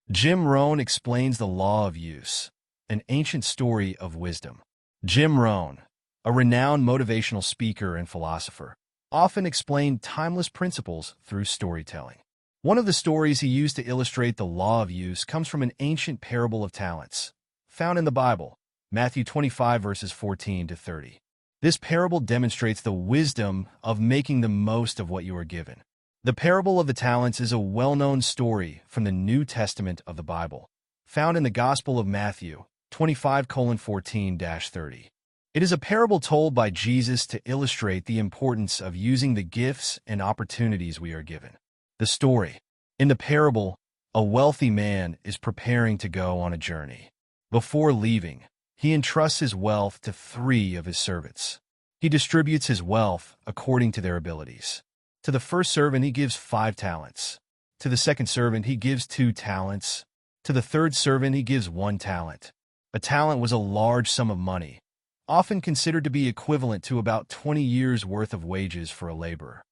Rohn explains the law of use, an ancient story of wisdom. Rohn, a renowned motivational speaker and philosopher, often explained timeless principles through storytelling. One of the stories he used to illustrate the law of use comes from an ancient parable of talents, found in the Bible, Matthew 25 verses 14 to 30. This parable demonstrates the wisdom of making the most of what you are given. The parable of the talents is a well-known story from the New Testament of the Bible, found in the Gospel of Matthew 25:14-30. It is a parable told by Jesus to illustrate the importance of using the gifts and opportunities we are given. The story. In the parable, a wealthy man is preparing to go on a journey. Before leaving, he entrusts his wealth to 3 of his servants. He distributes his wealth according to their abilities. To the first servant he gives 5 talents. To the second servant he gives 2 talents. To the third servant he gives 1 talent. A talent was a large sum of money, often considered to be equivalent to about 20 years' worth of wages for a laborer.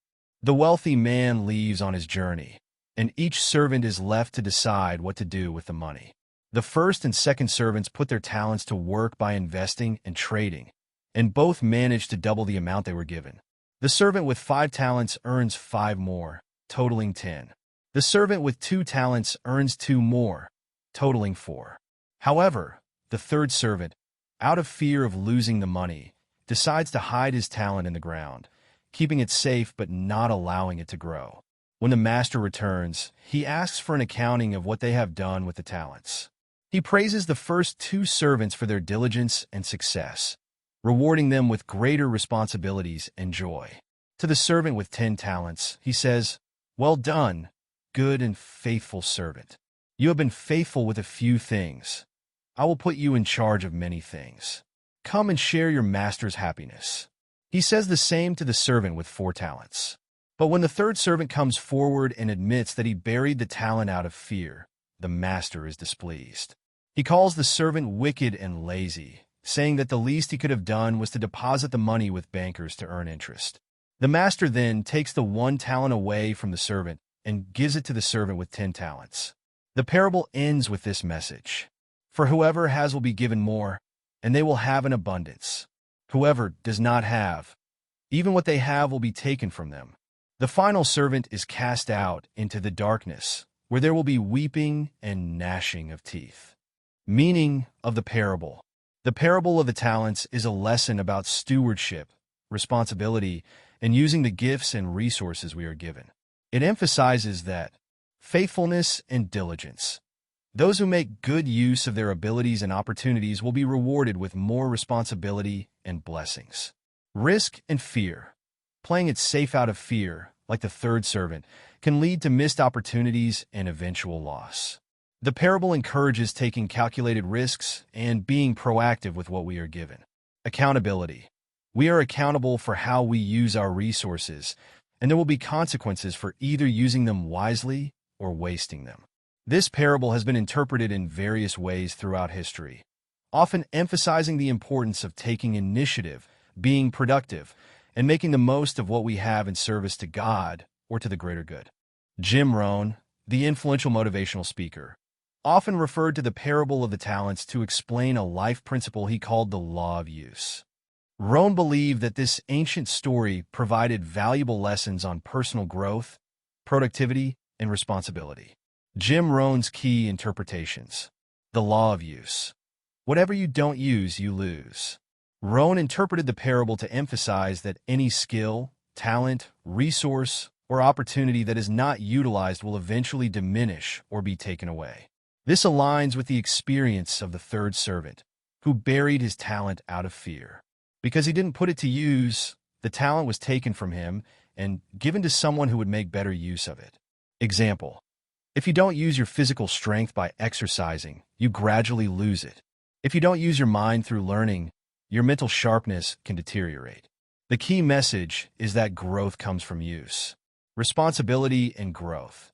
The wealthy man leaves on his journey, and each servant is left to decide what to do with the money. The first and second servants put their talents to work by investing and trading, and both managed to double the amount they were given. The servant with 5 talents earns 5 more, totaling 10. The servant with 2 talents earns 2 more, totaling 4. However, the third servant, out of fear of losing the money, decides to hide his talent in the ground, keeping it safe but not allowing it to grow. When the master returns, he asks for an accounting of what they have done with the talents. He praises the first 2 servants for their diligence and success, rewarding them with greater responsibilities and joy. To the servant with 10 talents, he says, "Well done, good and faithful servant. You have been faithful with a few things. I will put you in charge of many things. Come and share your master's happiness." He says the same to the servant with 4 talents. But when the third servant comes forward and admits that he buried the talent out of fear, the master is displeased. He calls the servant wicked and lazy, saying that the least he could have done was to deposit the money with bankers to earn interest. The master then takes the 1 talent away from the servant and gives it to the servant with 10 talents. The parable ends with this message: "For whoever has will be given more, and they will have an abundance. Whoever does not have, even what they have will be taken from them." The final servant is cast out into the darkness, where there will be weeping and gnashing of teeth. Meaning of the parable. The parable of the talents is a lesson about stewardship, responsibility, and using the gifts and resources we are given. It emphasizes that faithfulness and diligence. Those who make good use of their abilities and opportunities will be rewarded with more responsibility and blessings. Risk and fear. Playing it safe out of fear, like the third servant, can lead to missed opportunities and eventual loss. The parable encourages taking calculated risks and being proactive with what we are given. Accountability. We are accountable for how we use our resources, and there will be consequences for either using them wisely or wasting them. This parable has been interpreted in various ways throughout history, often emphasizing the importance of taking initiative, being productive, and making the most of what we have in service to God or to the greater good. Rohn, the influential motivational speaker, often referred to the parable of the talents to explain a life principle he called the law of use. Rohn believed that this ancient story provided valuable lessons on personal growth, productivity, and responsibility. Rohn's key interpretations. The law of use. Whatever you don't use, you lose. Rohn interpreted the parable to emphasize that any skill, talent, resource, or opportunity that is not utilized will eventually diminish or be taken away. This aligns with the experience of the third servant, who buried his talent out of fear. Because he didn't put it to use, the talent was taken from him and given to someone who would make better use of it. Example: if you don't use your physical strength by exercising, you gradually lose it. If you don't use your mind through learning, your mental sharpness can deteriorate. The key message is that growth comes from use, responsibility, and growth.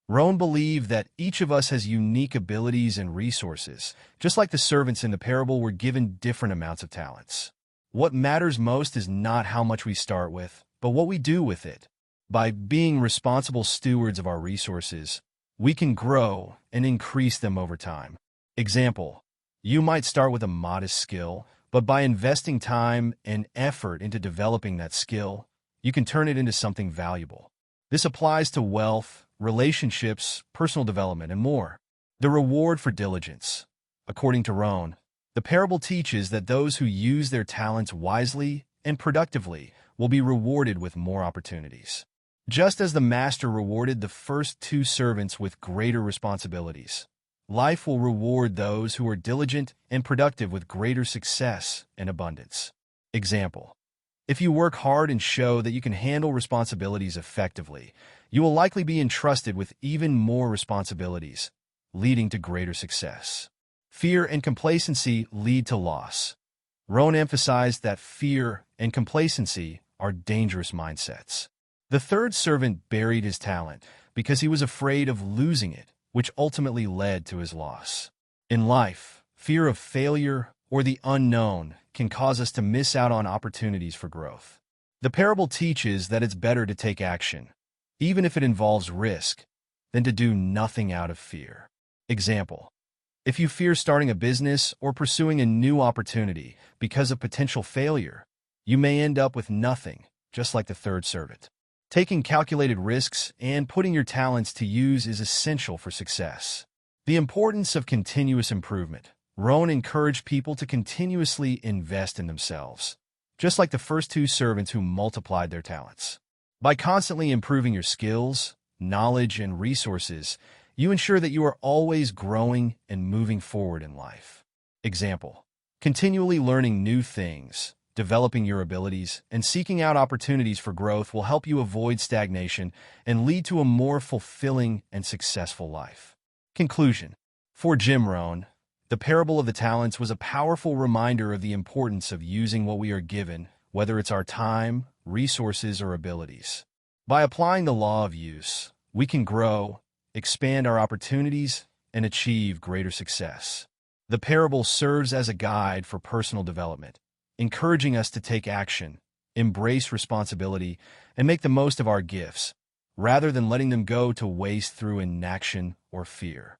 Rohn believed that each of us has unique abilities and resources, just like the servants in the parable were given different amounts of talents. What matters most is not how much we start with, but what we do with it. By being responsible stewards of our resources, we can grow and increase them over time. Example, you might start with a modest skill, but by investing time and effort into developing that skill, you can turn it into something valuable. This applies to wealth, relationships, personal development, and more. The reward for diligence. According to Rohn, the parable teaches that those who use their talents wisely and productively will be rewarded with more opportunities. Just as the master rewarded the first two servants with greater responsibilities, life will reward those who are diligent and productive with greater success and abundance. Example, if you work hard and show that you can handle responsibilities effectively, you will likely be entrusted with even more responsibilities, leading to greater success. Fear and complacency lead to loss. Rohn emphasized that fear and complacency are dangerous mindsets. The third servant buried his talent because he was afraid of losing it, which ultimately led to his loss. In life, fear of failure or the unknown can cause us to miss out on opportunities for growth. The parable teaches that it's better to take action, even if it involves risk, than to do nothing out of fear. Example, if you fear starting a business or pursuing a new opportunity because of potential failure, you may end up with nothing, just like the third servant. Taking calculated risks and putting your talents to use is essential for success. The importance of continuous improvement. Rohn encouraged people to continuously invest in themselves, just like the first two servants who multiplied their talents. By constantly improving your skills, knowledge, and resources, you ensure that you are always growing and moving forward in life. Example, continually learning new things, developing your abilities, and seeking out opportunities for growth will help you avoid stagnation and lead to a more fulfilling and successful life. Conclusion. For Jim Rohn, the parable of the talents was a powerful reminder of the importance of using what we are given, whether it's our time, resources, or abilities. By applying the law of use, we can grow, expand our opportunities, and achieve greater success. The parable serves as a guide for personal development, encouraging us to take action, embrace responsibility, and make the most of our gifts, rather than letting them go to waste through inaction or fear.